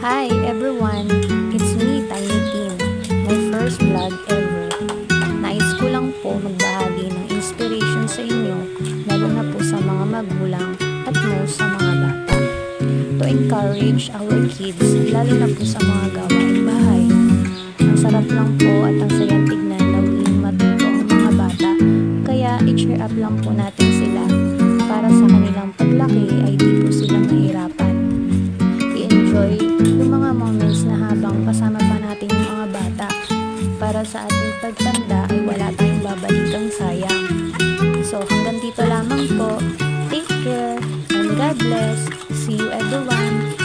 Hi everyone! It's me, Tiny Tim. My first vlog ever. Nais ko lang po magbahagi ng inspiration sa inyo, lalo na po sa mga magulang at most sa mga bata. To encourage our kids, lalo na po sa mga gawaing bahay. Ang sarap lang po at ang sayang tignan na willing matuto ang mga bata, kaya i-cheer up lang po natin sila para sa kanilang paglaki ay di po silang nahirapan. I-enjoy yung mga moments na habang kasama pa natin yung mga bata para sa ating pagtanda ay wala tayong babalikang sayang. So hanggang dito lamang po. Take care and God bless. See you everyone.